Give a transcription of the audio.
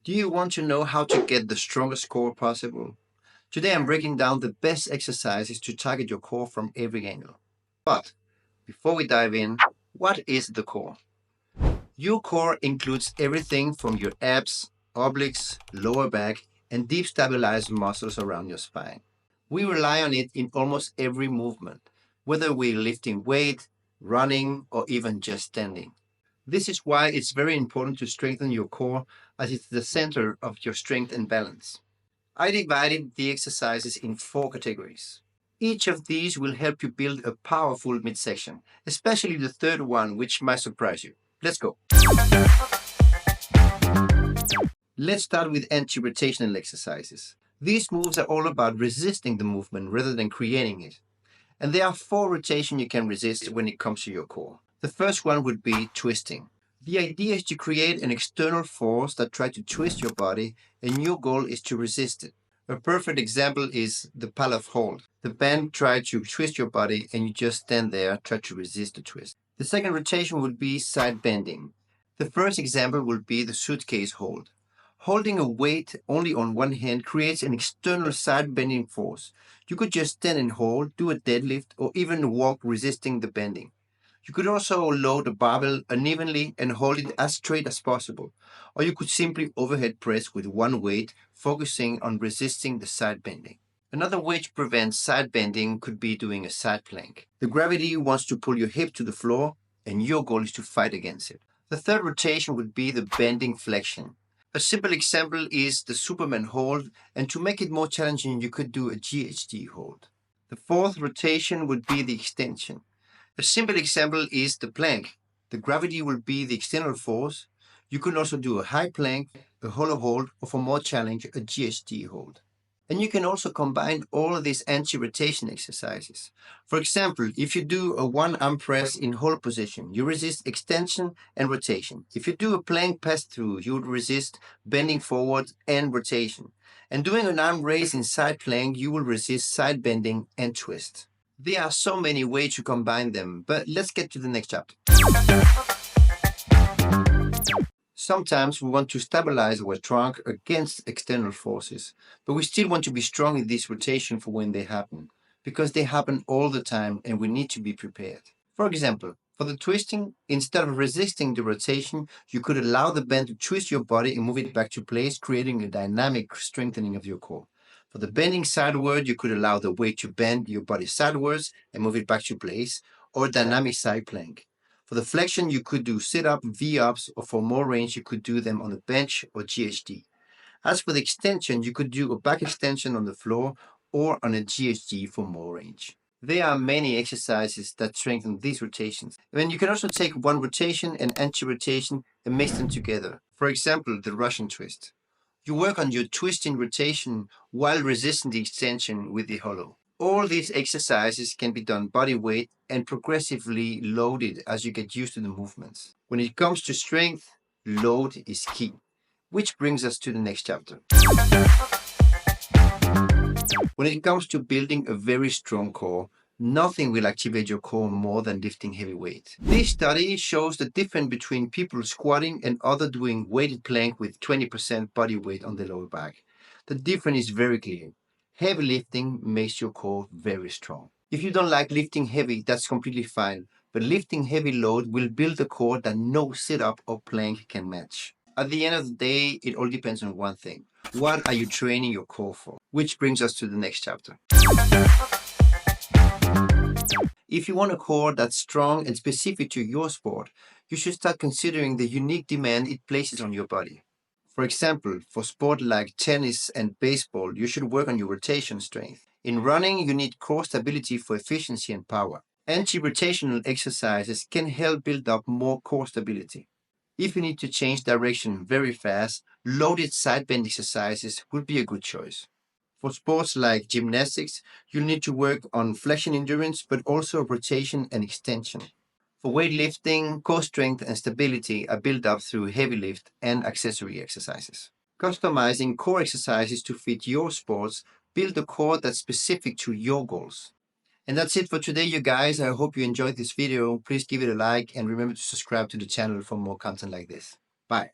Do you want to know how to get the strongest core possible? Today I'm breaking down the best exercises to target your core from every angle. But before we dive in, what is the core? Your core includes everything from your abs, obliques, lower back, and deep stabilized muscles around your spine. We rely on it in almost every movement, whether we're lifting weight, running, or even just standing. This is why it's very important to strengthen your core, as it's the center of your strength and balance. I divided the exercises in four categories. Each of these will help you build a powerful midsection, especially the third one, which might surprise you. Let's go. Let's start with anti-rotational exercises. These moves are all about resisting the movement rather than creating it. And there are four rotations you can resist when it comes to your core. The first one would be twisting. The idea is to create an external force that tries to twist your body, and your goal is to resist it. A perfect example is the Pallof hold. The band tries to twist your body, and you just stand there, try to resist the twist. The second rotation would be side bending. The first example would be the suitcase hold. Holding a weight only on one hand creates an external side bending force. You could just stand and hold, do a deadlift, or even walk resisting the bending. You could also load a barbell unevenly and hold it as straight as possible. Or you could simply overhead press with one weight, focusing on resisting the side bending. Another way to prevent side bending could be doing a side plank. The gravity wants to pull your hip to the floor, and your goal is to fight against it. The third rotation would be the bending flexion. A simple example is the Superman hold, and to make it more challenging, you could do a GHD hold. The fourth rotation would be the extension. A simple example is the plank. The gravity will be the external force. You can also do a high plank, a hollow hold, or for more challenge, a GHD hold. And you can also combine all of these anti-rotation exercises. For example, if you do a one-arm press in hold position, you resist extension and rotation. If you do a plank pass-through, you would resist bending forward and rotation. And doing an arm raise in side plank, you will resist side bending and twist. There are so many ways to combine them, but let's get to the next chapter. Sometimes we want to stabilize our trunk against external forces, but we still want to be strong in this rotation for when they happen, because they happen all the time and we need to be prepared. For example, for the twisting, instead of resisting the rotation, you could allow the band to twist your body and move it back to place, creating a dynamic strengthening of your core. For the bending sideward, you could allow the weight to bend your body sidewards and move it back to place, or dynamic side plank. For the flexion, you could do sit-up, V-ups, or for more range, you could do them on the bench or GHD. As for the extension, you could do a back extension on the floor or on a GHD for more range. There are many exercises that strengthen these rotations. And you can also take one rotation and anti-rotation and mix them together. For example, the Russian twist. You work on your twisting rotation while resisting the extension with the hollow. All these exercises can be done body weight and progressively loaded as you get used to the movements. When it comes to strength, load is key. Which brings us to the next chapter. When it comes to building a very strong core, nothing will activate your core more than lifting heavy weight. This study shows the difference between people squatting and others doing weighted plank with 20% body weight on the lower back. The difference is very clear. Heavy lifting makes your core very strong. If you don't like lifting heavy, that's completely fine, but lifting heavy load will build a core that no sit-up or plank can match. At the end of the day, it all depends on one thing. What are you training your core for? Which brings us to the next chapter. If you want a core that's strong and specific to your sport, you should start considering the unique demand it places on your body. For example, for sport like tennis and baseball, you should work on your rotation strength. In running, you need core stability for efficiency and power. Anti-rotational exercises can help build up more core stability. If you need to change direction very fast, loaded side bend exercises would be a good choice. For sports like gymnastics, you'll need to work on flexion endurance, but also rotation and extension. For weightlifting, core strength and stability are built up through heavy lift and accessory exercises. Customizing core exercises to fit your sports build a core that's specific to your goals. And that's it for today, you guys. I hope you enjoyed this video. Please give it a like and remember to subscribe to the channel for more content like this. Bye.